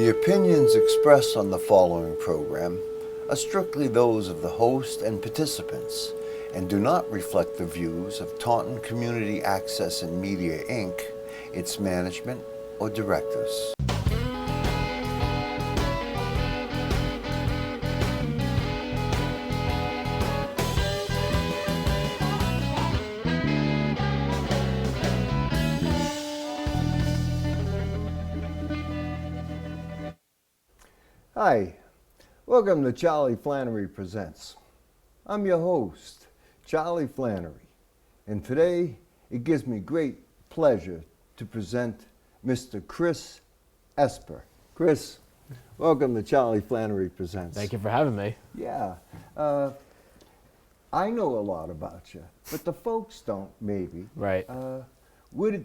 The opinions expressed on the following program are strictly those of the host and participants and do not reflect the views of Taunton Community Access and Media, Inc., its management, or directors. Hi, welcome to Charlie Flannery Presents. I'm your host, Charlie Flannery, and today it gives me great pleasure to present Mr. Chris Esper. Chris, welcome to Charlie Flannery Presents. Thank you for having me. Yeah, I know a lot about you, but the folks don't, maybe. Right. Where did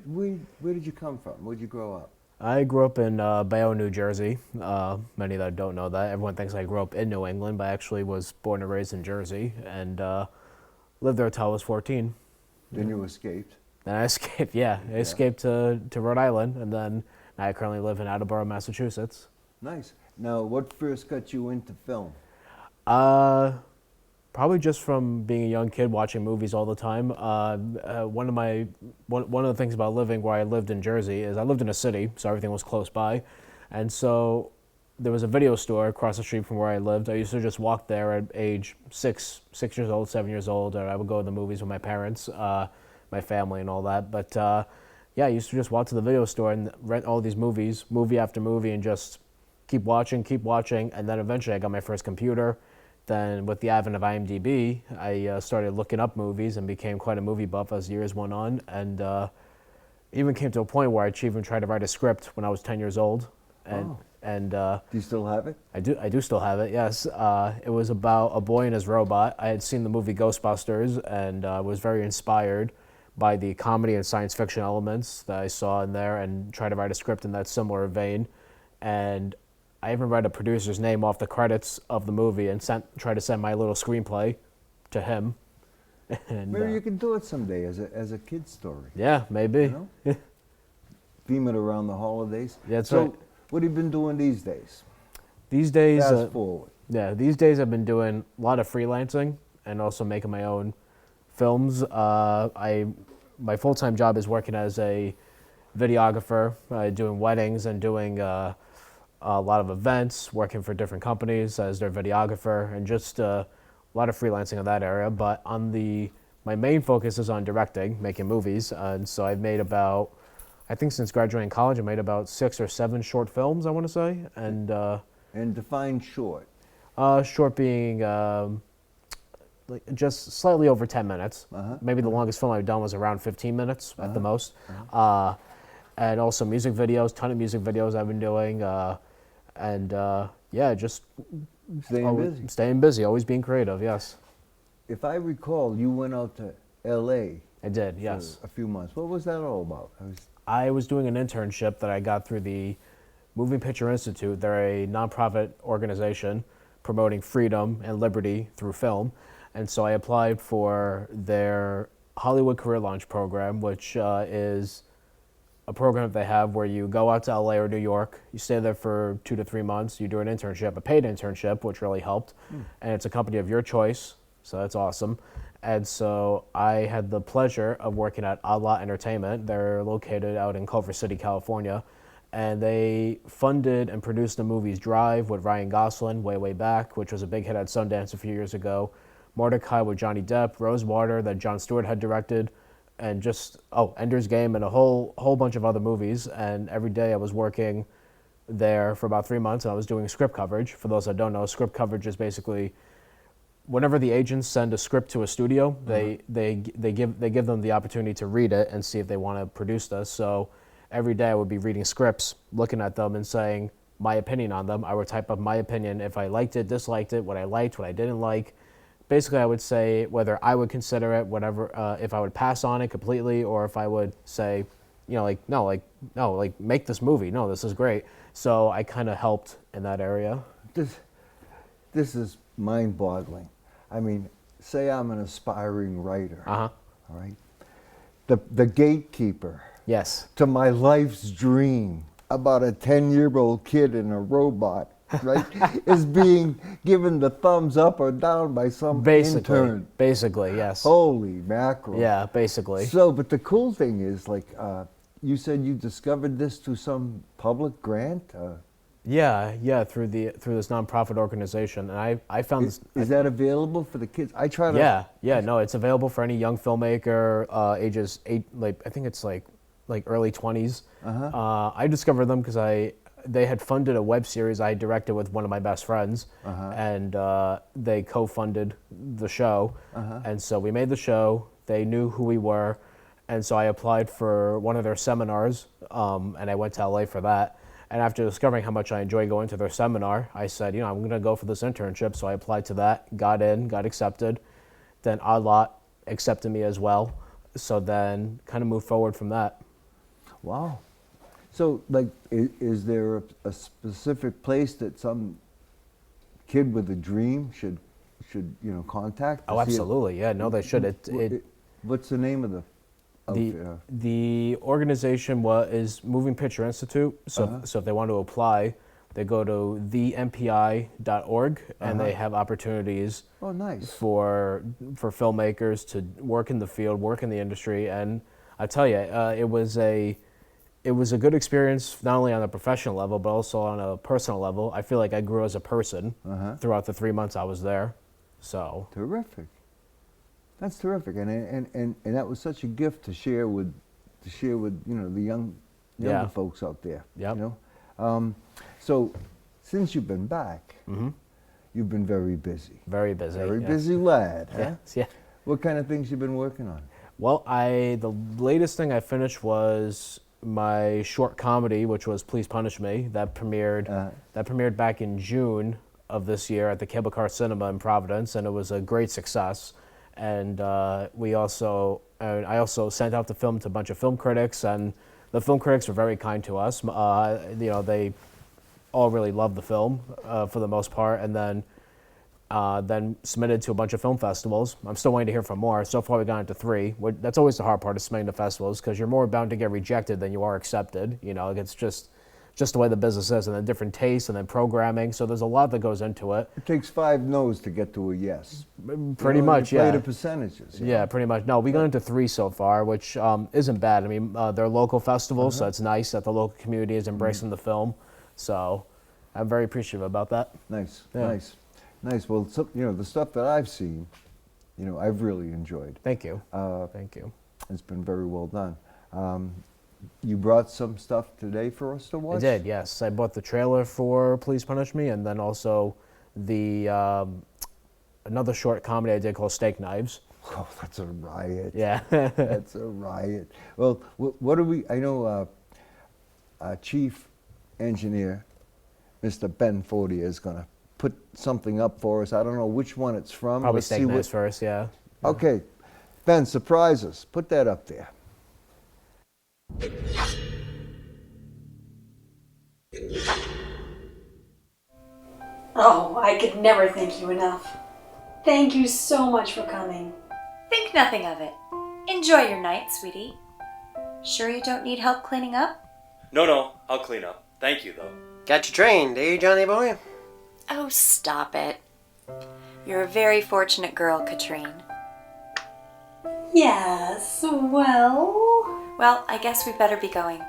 you come from? Where'd you grow up? I grew up in Bayonne, New Jersey. Many that don't know that. Everyone thinks I grew up in New England, but I actually was born and raised in Jersey and lived there until I was 14. Then you escaped? Then I escaped, yeah. I escaped to Rhode Island, and then I currently live in Attleboro, Massachusetts. Nice. Now, what first got you into film? Probably just from being a young kid watching movies all the time. One of the things about living where I lived in Jersey is I lived in a city, so everything was close by, and so there was a video store across the street from where I lived. I used to just walk there at age 6 years old, 7 years old, and I would go to the movies with my parents, my family, and all that. But yeah, I used to just walk to the video store and rent all these movies, movie after movie, and just keep watching, and then eventually I got my first computer. Then with the advent of IMDb, I started looking up movies and became quite a movie buff as years went on, and even came to a point where I even tried to write a script when I was 10 years old. And do you still have it? I do still have it, yes. It was about a boy and his robot. I had seen the movie Ghostbusters and was very inspired by the comedy and science fiction elements that I saw in there, and tried to write a script in that similar vein. And I even read a producer's name off the credits of the movie and tried to send my little screenplay to him. And, maybe you can do it someday as a kid's story. Yeah, maybe. You know? Theme it around the holidays. Yeah, that's so, right. What have you been doing these days? These days, Fast forward. Yeah, these days I've been doing a lot of freelancing and also making my own films. My full-time job is working as a videographer, doing weddings and doing a lot of events, working for different companies as their videographer, and just a lot of freelancing in that area. But my main focus is on directing, making movies, and so I've made about, I think since graduating college, I made about 6 or 7 short films, I want to say, and define short. Short being like just slightly over 10 minutes. Maybe the longest film I've done was around 15 minutes at the most. And also music videos, ton of music videos I've been doing. Yeah, just staying busy, always being creative, yes. If I recall, you went out to L.A. I did, yes. For a few months. What was that all about? I was doing an internship that I got through the Moving Picture Institute. They're a nonprofit organization promoting freedom and liberty through film. And so I applied for their Hollywood Career Launch program, which is a program that they have where you go out to LA or New York, you stay there for 2 to 3 months, you do an internship, a paid internship, which really helped, and it's a company of your choice, so that's awesome. And so I had the pleasure of working at Odd Lot Entertainment. They're located out in Culver City, California, and they funded and produced the movies Drive with Ryan Gosling way back, which was a big hit at Sundance a few years ago, Mordecai with Johnny Depp, Rosewater that Jon Stewart had directed, and just, Ender's Game, and a whole bunch of other movies. And every day I was working there for about 3 months, and I was doing script coverage. For those that don't know, script coverage is basically whenever the agents send a script to a studio, they give them the opportunity to read it and see if they want to produce this. So every day I would be reading scripts, looking at them and saying my opinion on them. I would type up my opinion, if I liked it, disliked it, what I liked, what I didn't like. Basically, I would say whether I would consider it, whatever, if I would pass on it completely, or if I would say, no, make this movie. No, this is great. So I kind of helped in that area. This is mind-boggling. I mean, say I'm an aspiring writer. All right. The gatekeeper. Yes. To my life's dream. about a 10-year-old kid and a robot, right, is being given the thumbs up or down by some intern. Basically, yes. Holy mackerel. Yeah, basically. So, but the cool thing is, like, you said you discovered this through some public grant? Yeah, through this nonprofit organization, and I found this. Is that available for the kids? I try to. Yeah, no, it's available for any young filmmaker, ages 8, like I think it's like early 20s. I discovered them because they had funded a web series I directed with one of my best friends, and they co-funded the show, and so we made the show. They knew who we were, and so I applied for one of their seminars, and I went to LA for that. And after discovering how much I enjoyed going to their seminar, I said, I'm going to go for this internship. So I applied to that, got in, got accepted. Then Odd Lot accepted me as well. So then kind of moved forward from that. Wow. So, like, is there a specific place that some kid with a dream should contact? Oh, absolutely. Yeah, no, they should. What's the name of the outfit? The organization is Moving Picture Institute. So if they want to apply, they go to thempi.org, and they have opportunities. Oh, nice. For filmmakers to work in the field, work in the industry, and I tell you, it was a good experience, not only on a professional level but also on a personal level. I feel like I grew as a person throughout the 3 months I was there. So terrific. That's terrific, and that was such a gift to share with the younger folks out there. Yep. So since you've been back, you've been very busy. Very busy. Very busy lad. Huh? Yeah. What kind of things you been working on? Well, the latest thing I finished was my short comedy, which was Please Punish Me. That premiered back in June of this year at the Cable Car Cinema in Providence, and it was a great success. And I also sent out the film to a bunch of film critics, and the film critics were very kind to us. They all really loved the film for the most part, and then submitted to a bunch of film festivals. I'm still waiting to hear from more. So far, we got into 3. That's always the hard part of submitting to festivals, because you're more bound to get rejected than you are accepted. It's just the way the business is, and then different tastes, and then programming. So there's a lot that goes into it. It takes 5 no's to get to a yes. Pretty much, yeah. Play the percentages. Yeah, pretty much. No, we got into 3 so far, which isn't bad. I mean, they're local festivals, so it's nice that the local community is embracing the film. So I'm very appreciative about that. Nice, Yeah. nice. Well, the stuff that I've seen, I've really enjoyed. Thank you. Thank you. It's been very well done. You brought some stuff today for us to watch? I did, yes. I bought the trailer for Please Punish Me, and then also another short comedy I did called Steak Knives. Oh, that's a riot. Yeah. That's a riot. Well, what do we, I know Chief Engineer, Mr. Ben Fortier, is going to put something up for us. I don't know which one it's from. Probably Let's Steak see Knives first, yeah. Okay. Ben, surprise us. Put that up there. Oh, I could never thank you enough. Thank you so much for coming. Think nothing of it. Enjoy your night, sweetie. Sure you don't need help cleaning up? No, I'll clean up. Thank you, though. Got you trained, eh, Johnny boy? Oh, stop it. You're a very fortunate girl, Katrine. Yes, well... Well, I guess we better be going.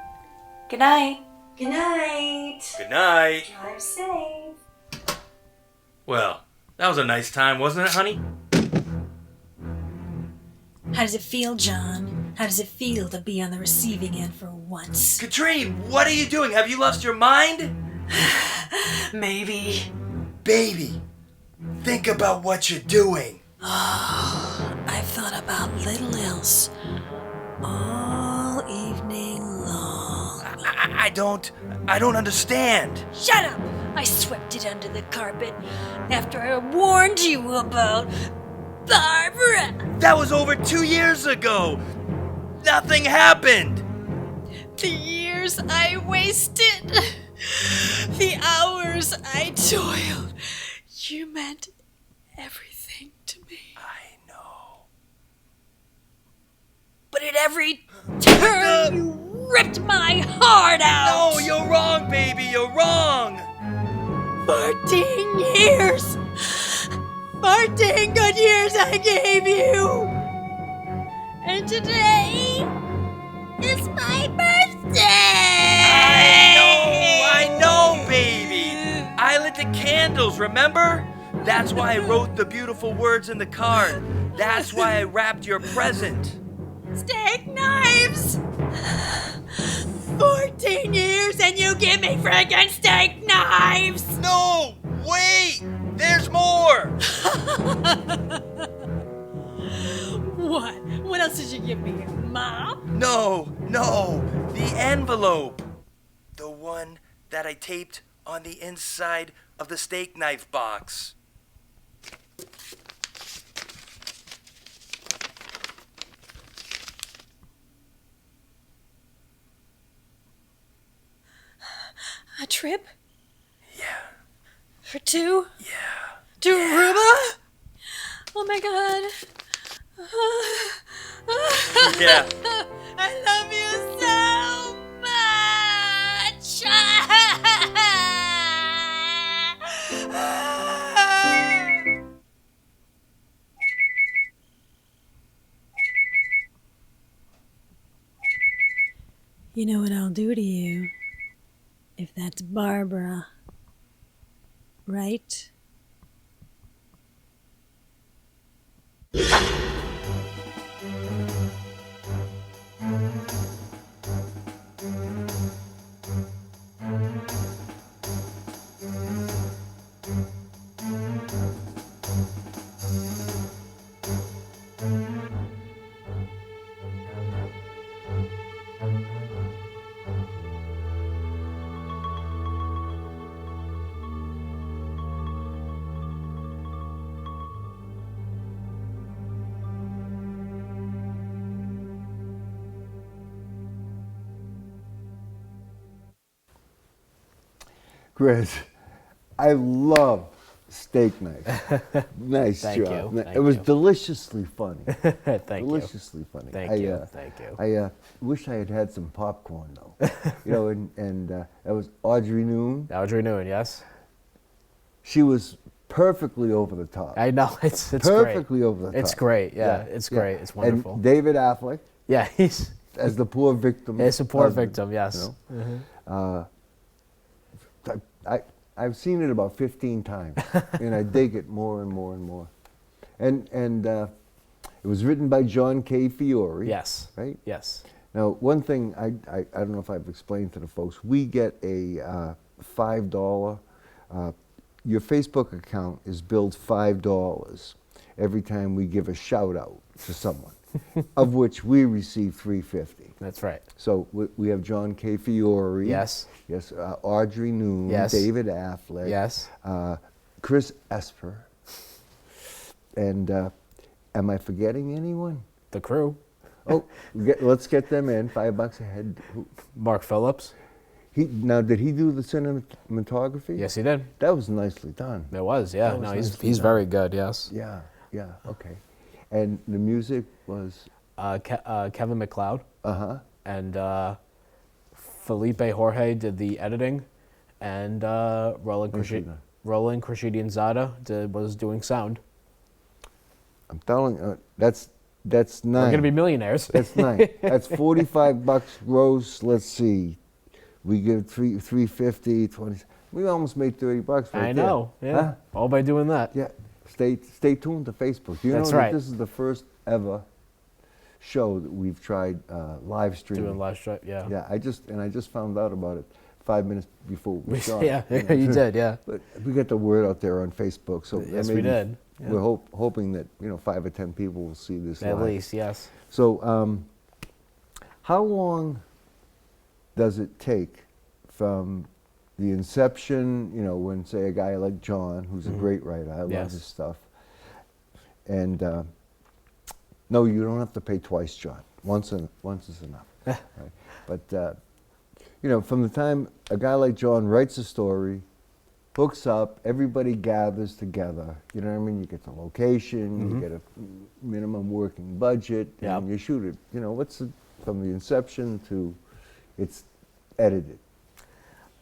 Good night. Good night. Good night. Drive safe. Well, that was a nice time, wasn't it, honey? How does it feel, John? How does it feel to be on the receiving end for once? Katrine, what are you doing? Have you lost your mind? Maybe. Baby, think about what you're doing. Oh, I've thought about little else all evening long. I don't understand. Shut up! I swept it under the carpet after I warned you about Barbara. That was over 2 years ago. Nothing happened. The years I wasted, the hours I toiled, you meant everything to me. I know. But at every turn, you ripped ripped my heart out. No, you're wrong, baby. You're wrong. 14 years. 14 good years I gave you. And today is my birthday. I know, baby. I lit the candles, remember? That's why I wrote the beautiful words in the card. That's why I wrapped your present. Steak knives. 14 years and you give me friggin' steak knives. No, wait. There's more. What? What else did you give me, Mom? No, the envelope. The one that I taped on the inside of the steak knife box. A trip? Yeah. For two? Yeah. To Aruba? Oh my god. Yeah. I love you so much. You know what I'll do to you? If that's Barbara. Right? Chris, I love steak knife. Nice Thank job. you, It thank was you. deliciously funny. Thank Deliciously funny. Thank you, thank you. I wish I had had some popcorn though. You know, and that was Audrey Noon. you. Audrey Noon, yes? She was perfectly over the top. I know, it's Perfectly great. over the top. It's great, yeah, it's yeah. greght. It's wonderful. And David Affleck Yeah, he's as the poor victim. a support husband, victim, yes. you know. I've seen it about 15 times, and I dig it more and more and more. And it was written by John K. Fiore. Yes. Right? Yes. Now, one thing I don't know if I've explained to the folks, we get a $5, your Facebook account is billed $5 every time we give a shout out to someone, of which we receive $3.50. That's right. So we have John K. Fiore. Yes. Yes. Audrey Noon. Yes. David Affleck. Yes. Chris Esper. And am I forgetting anyone? The crew. Oh, let's get them in. $5 a head. Mark Phillips. Now, did he do the cinematography? Yes, he did. That was nicely done. It was, yeah. That was No, nicely he's done. very good, yes. Yeah, okay. And the music was? Kevin MacLeod. Uh-huh. And Felipe Jorge did the editing, and Roland Krashidian Zada was doing sound. I'm telling you, that's nine. We're gonna be millionaires. That's nine. That's $45 gross. Let's see. We give $3.50, 20. We almost made $30 right I there. know. Yeah. Huh? All by doing that. Yeah. Stay tuned to Facebook. You That's know right. that this is the first ever show that we've tried live streaming. Doing live stream. Yeah. Yeah. I just found out about it 5 minutes before we started. Yeah. You did. Yeah. But we got the word out there on Facebook, so Yes, we did. Yeah. We're hoping that 5 or 10 people will see this At live. least, yes. So, how long does it take from the inception? When say a guy like John, who's a great writer, I love Yes. his stuff. And no, you don't have to pay twice, John. Once is enough. Right? But from the time a guy like John writes a story, hooks up, everybody gathers together. You know what I mean? You get the location, you get a minimum working budget, Yep. and you shoot it. From the inception to, it's edited?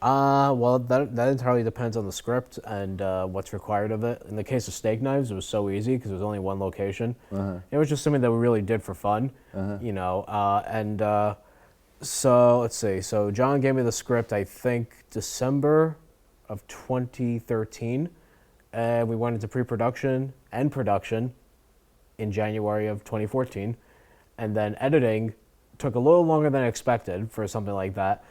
Well, that entirely depends on the script and what's required of it. In the case of steak knives, it was so easy because it was only one location. It was just something that we really did for fun, you know. So let's see. So John gave me the script, I think, December of 2013, and we went into pre-production and production in January of 2014, and then editing took a little longer than expected for something like that.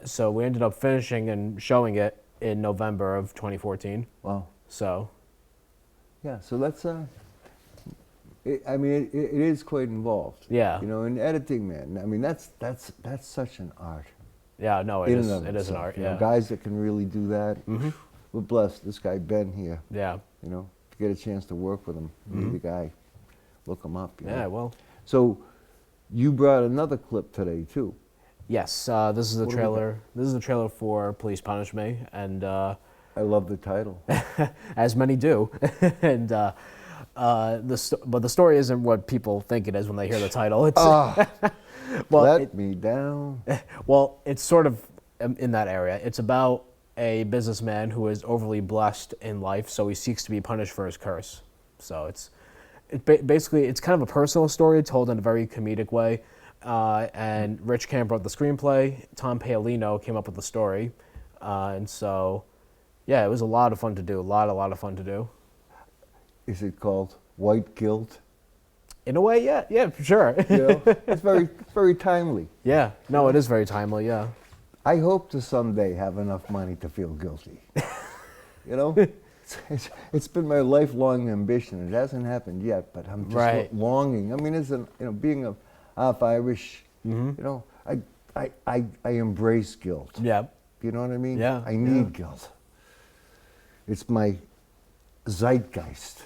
So we ended up finishing and showing it in November of 2014. Wow. So, Yeah, so that's it is quite involved. Yeah. You know, in editing, man. I mean, that's such an art. yeah, no, in it is. and of It is an itself, art. you know, Yeah. guys that can really do that. We're blessed. This guy Ben here. Yeah. You know, to get a chance to work with him. Be the guy. Look him up. You Yeah. know? Well. So, you brought another clip today too. Yes. This is the What do we got? trailer. This is the trailer for Please Punish Me, and I love the title. as many do, and but the story isn't what people think it is when they hear the title. It's well, Let me down. well, it's sort of in that area. It's about a businessman who is overly blessed in life, so he seeks to be punished for his curse. So basically it's kind of a personal story told in a very comedic way. And Rich Camp wrote the screenplay. Tom Paolino came up with the story, and so yeah, it was a lot of fun to do. A lot of fun to do. Is it called White Guilt? In a way, yeah, for sure. You know, it's very timely. Yeah, no, it is very timely. Yeah. I hope to someday have enough money to feel guilty. You know, it's been my lifelong ambition. It hasn't happened yet, but I'm just Right. longing. I mean, being a half Irish, you know, I embrace guilt. Yeah. You know what I mean? Yeah, I need guilt. It's my zeitgeist.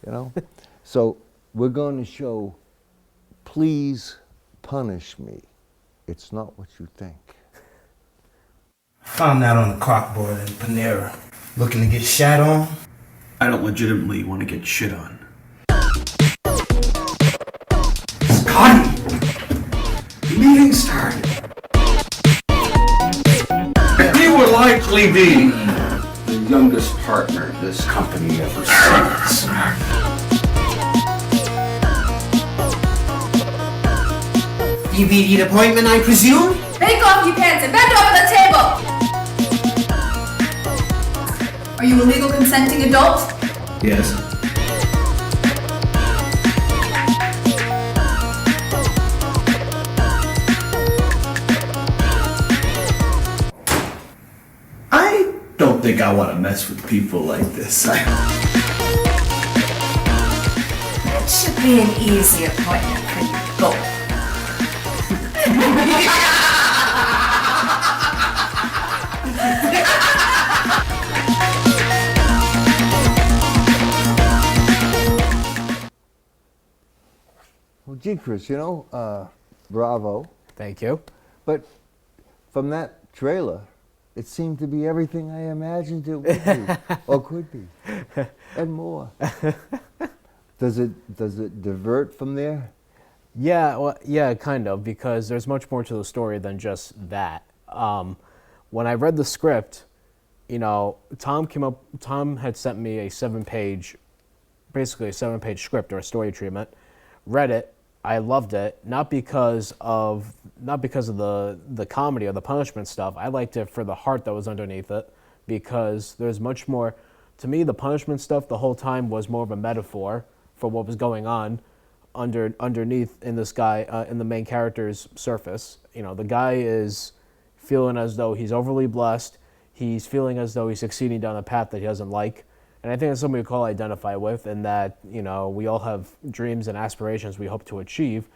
You know, so we're going to show. Please punish me. It's not what you think. Found that on the corkboard in Panera. Looking to get shat on? I don't legitimately want to get shit on. Scotty! Meeting started. He will likely be the youngest partner this company ever sees. DVD appointment, I presume? Take off your pants and bend over the table! Are you a legal consenting adult? Yes. I don't think I want to mess with people like this. It should be an easy appointment for you both. Well, gee, Chris, you know, bravo. Thank you. But from that trailer, it seemed to be everything I imagined it would be, or could be, and more. Does it divert from there? Yeah, well, yeah, kind of, because there's much more to the story than just that. When I read the script, you know, Tom had sent me basically a 7-page script or a story treatment. Read it, I loved it, not because of the comedy or the punishment stuff. I liked it for the heart that was underneath it, because there's much more. To me, the punishment stuff the whole time was more of a metaphor for what was going on underneath in this guy, in the main character's surface. You know, the guy is feeling as though he's overly blessed. He's feeling as though he's succeeding down a path that he doesn't like. And I think that's something we can all identify with, and that, you know, we all have dreams and aspirations we hope to achieve,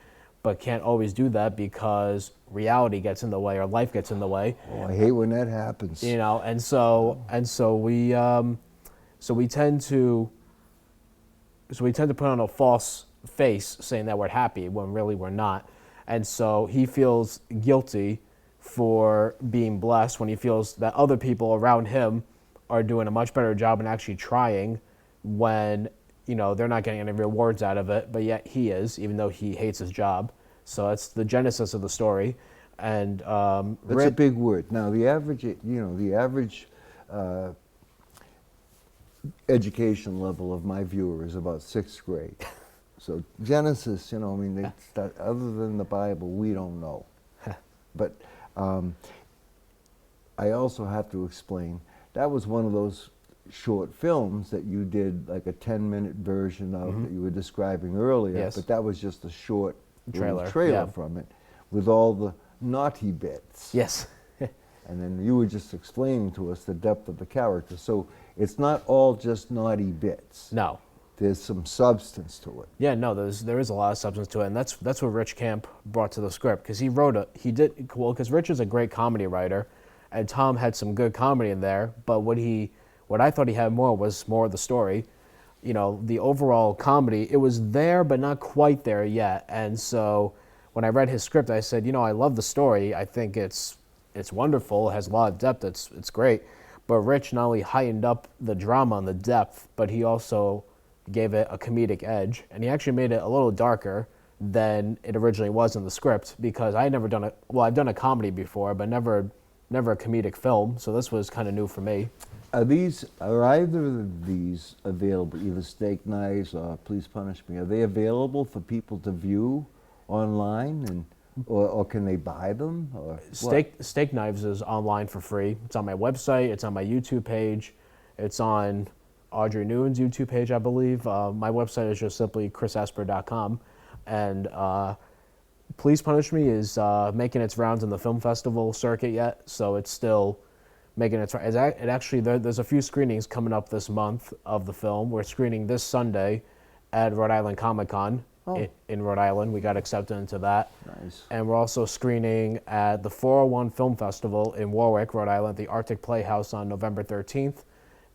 but can't always do that because reality gets in the way or life gets in the way. Oh, I hate when that happens. You know, and so we tend to put on a false face saying that we're happy when really we're not. And so he feels guilty for being blessed when he feels that other people around him are doing a much better job and actually trying, when, you know, they're not getting any rewards out of it, but yet he is, even though he hates his job. So that's the genesis of the story. And That's a big word. Now, the average, the average education level of my viewer is about 6th grade. So Genesis, other than the Bible, we don't know. But I also have to explain, that was one of those short films that you did like a 10-minute version of that you were describing earlier, Yes. but that was just a short Trailer, trailer yeah. from it with all the naughty bits. Yes. And then you were just explaining to us the depth of the character. So it's not all just naughty bits. No. There's some substance to it. Yeah, no, there is a lot of substance to it, and that's what Rich Camp brought to the script, because because Rich is a great comedy writer, and Tom had some good comedy in there, but what I thought he had more was more of the story. You know, the overall comedy, it was there, but not quite there yet, and so when I read his script, I said, I love the story, I think it's wonderful, it has a lot of depth, it's great, but Rich not only heightened up the drama and the depth, but he also gave it a comedic edge, and he actually made it a little darker than it originally was in the script, because I had never done I've done a comedy before, but never a comedic film, so this was kind of new for me. Are either of these available, either Steak Knives or Please Punish Me, are they available for people to view online, or can they buy them? Or Steak Knives is online for free. It's on my website, it's on my YouTube page, it's on Audrey Noon's YouTube page, I believe. My website is just simply chrisesper.com. And Please Punish Me is making its rounds in the film festival circuit yet, so it's still making its rounds. There's a few screenings coming up this month of the film. We're screening this Sunday at Rhode Island Comic Con in Rhode Island. We got accepted into that. Nice. And we're also screening at the 401 Film Festival in Warwick, Rhode Island, the Arctic Playhouse on November 13th.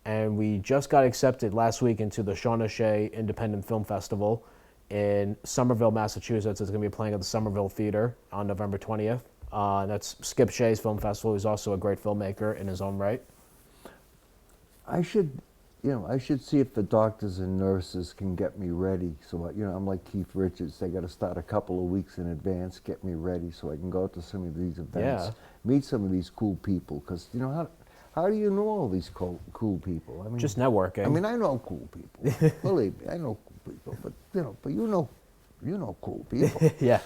And we just got accepted last week into the Shauna Shea Independent Film Festival in Somerville, Massachusetts. It's going to be playing at the Somerville Theater on November 20th. That's Skip Shea's film festival. He's also a great filmmaker in his own right. I should see if the doctors and nurses can get me ready. So, I'm like Keith Richards. They got to start a couple of weeks in advance, get me ready so I can go to some of these events, meet some of these cool people. Because, how do you know all these cool people? I mean, just networking. I mean, I know cool people. Believe me, I know cool people. But you know cool people. Yeah.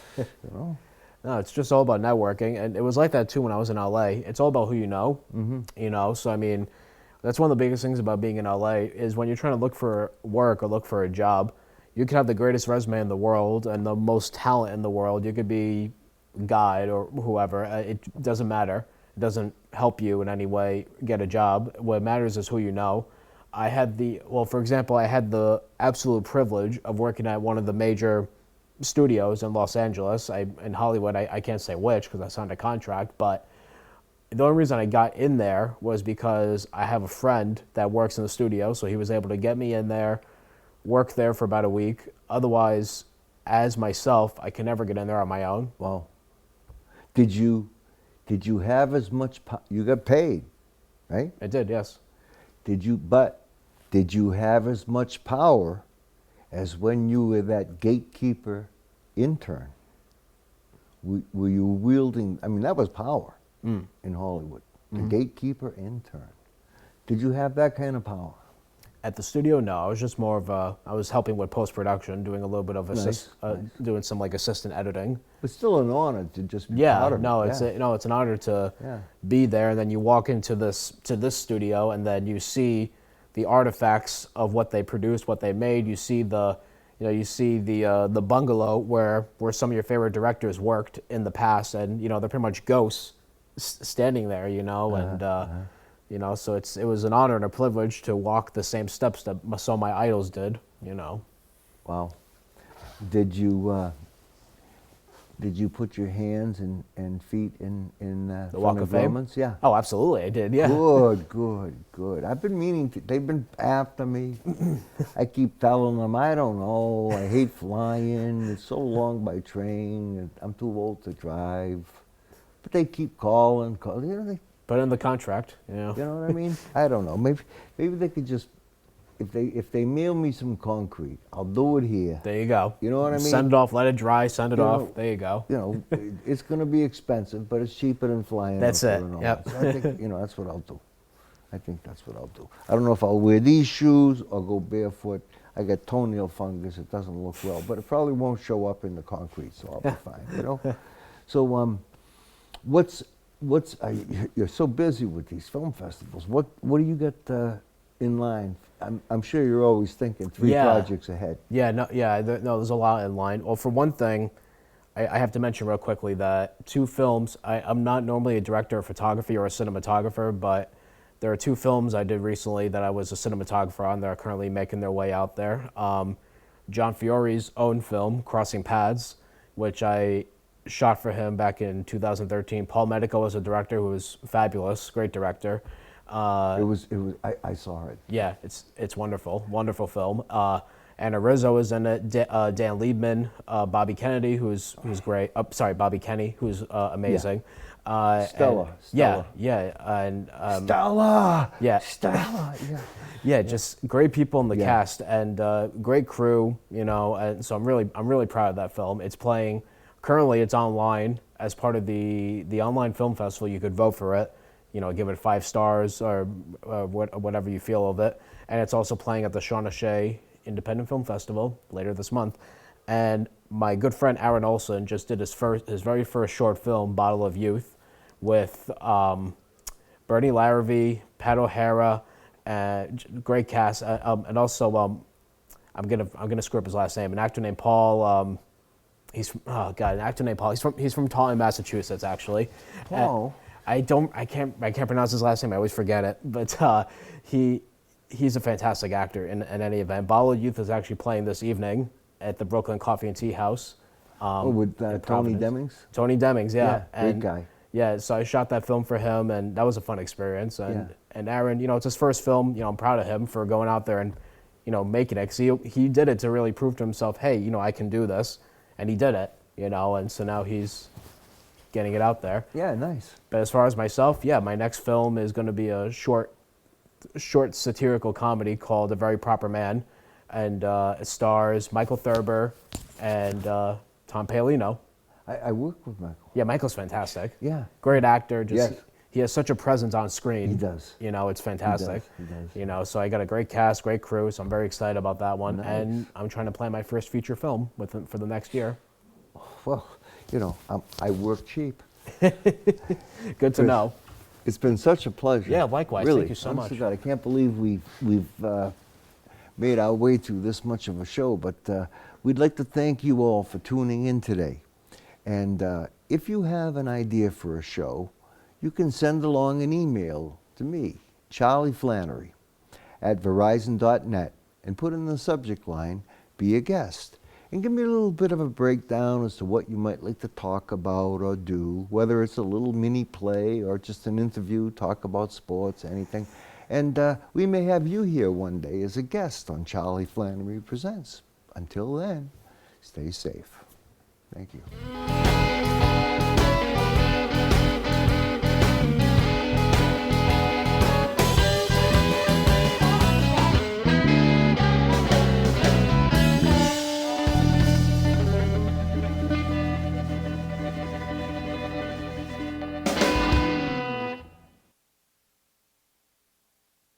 No, it's just all about networking, and it was like that too when I was in LA. It's all about who you know. So I mean, that's one of the biggest things about being in LA is when you're trying to look for work or look for a job, you could have the greatest resume in the world and the most talent in the world. You could be a guide or whoever. It doesn't matter. It doesn't help you in any way get a job. What matters is who you know. For example, I had the absolute privilege of working at one of the major studios in Los Angeles. In Hollywood, I can't say which because I signed a contract, but the only reason I got in there was because I have a friend that works in the studio, so he was able to get me in there, work there for about a week. Otherwise, as myself, I can never get in there on my own. Wow. Did you have as much you got paid, right? I did, yes. Did you have as much power as when you were that gatekeeper intern? Were you wielding, that was power in Hollywood, the gatekeeper intern. Did you have that kind of power? At the studio, no. I was just more of I was helping with post-production, doing a little bit of doing some assistant editing. It's still an honor to just be part of it. It's an honor to be there, and then you walk into this studio, and then you see the artifacts of what they produced, what they made. You see the bungalow where some of your favorite directors worked in the past, and they're pretty much ghosts standing there, so it was an honor and a privilege to walk the same steps that some of my idols did, Wow. Did you put your hands and feet in the Walk of Fame? Romans? Yeah. Oh, absolutely, I did. Yeah. Good. I've been meaning to. They've been after me. I keep telling them I don't know. I hate flying. It's so long by train. And I'm too old to drive. But they keep calling. They Put in the contract. You know what I mean? I don't know. Maybe they could just if they mail me some concrete, I'll do it here. There you go. You know what I mean? Send it off, let it dry, send it You off. know, There you go. You know, it's going to be expensive, but it's cheaper than flying. That's up it, there and all yep. that. So I think, you know, that's what I'll do. I think that's what I'll do. I don't know if I'll wear these shoes or go barefoot. I got toenail fungus. It doesn't look well, but it probably won't show up in the concrete, so I'll be fine. You know. So, you're so busy with these film festivals. What do you got in line? I'm sure you're always thinking three projects ahead. Yeah, no, there's a lot in line. Well, for one thing, I have to mention real quickly that 2 films. I'm not normally a director of photography or a cinematographer, but there are 2 films I did recently that I was a cinematographer on that are currently making their way out there. John Fiore's own film, Crossing Paths, which I shot for him back in 2013. Paul Medico was a director who was fabulous, great director. I saw it. Yeah, it's wonderful film. Anna Rizzo is in it. Dan Liebman, Bobby Kennedy, who's great. Bobby Kenny, who's amazing. Stella. And Stella. Yeah. Stella. Yeah. Yeah, just great people in the cast and great crew. You know, and so I'm really proud of that film. It's playing. Currently, it's online as part of the online film festival. You could vote for it. You know, give it 5 stars or whatever you feel of it. And it's also playing at the Shawn O'Shea Independent Film Festival later this month. And my good friend Aaron Olson just did his very first short film, Bottle of Youth, with Bernie Larrabee, Pat O'Hara, great cast, and also I'm gonna screw up his last name. An actor named Paul. He's from Taunton, Massachusetts, actually. Paul. I can't pronounce his last name. I always forget it. But he's a fantastic actor in any event. Bottle of Youth is actually playing this evening at the Brooklyn Coffee and Tea House. With Tony Demings? Tony Demings, yeah. Great guy. Yeah, so I shot that film for him, and that was a fun experience. And Aaron, you know, it's his first film. You know, I'm proud of him for going out there and, you know, making it. Because he did it to really prove to himself, hey, you know, I can do this. And he did it, you know, and so now he's getting it out there. Yeah, nice. But as far as myself, my next film is going to be a short satirical comedy called A Very Proper Man. And it stars Michael Thurber and Tom Paolino. I work with Michael. Yeah, Michael's fantastic. Yeah. Great actor. Just Yes. He has such a presence on screen. He does. You know, it's fantastic. He does. You know, so I got a great cast, great crew, so I'm very excited about that one. Nice. And I'm trying to plan my first feature film for the next year. Well, you know, I work cheap. Good to know. It's been such a pleasure. Yeah, likewise. Really, Thank you so honest much. to God, I can't believe we've made our way through this much of a show, but we'd like to thank you all for tuning in today. And if you have an idea for a show, you can send along an email to me, Charlie Flannery, at Verizon.net, and put in the subject line, "Be a guest." And give me a little bit of a breakdown as to what you might like to talk about or do, whether it's a little mini play or just an interview, talk about sports, anything. And we may have you here one day as a guest on Charlie Flannery Presents. Until then, stay safe. Thank you.